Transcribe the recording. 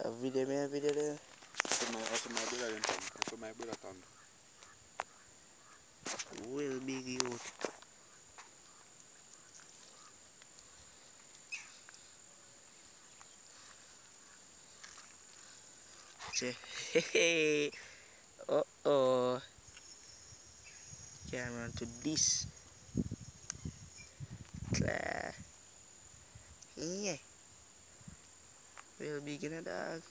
Video me, video there. Also my brother them come. Also my brother come. Well big youth. Say, hey, oh. Camera to this. Clear. Yeah. Well big in a dog.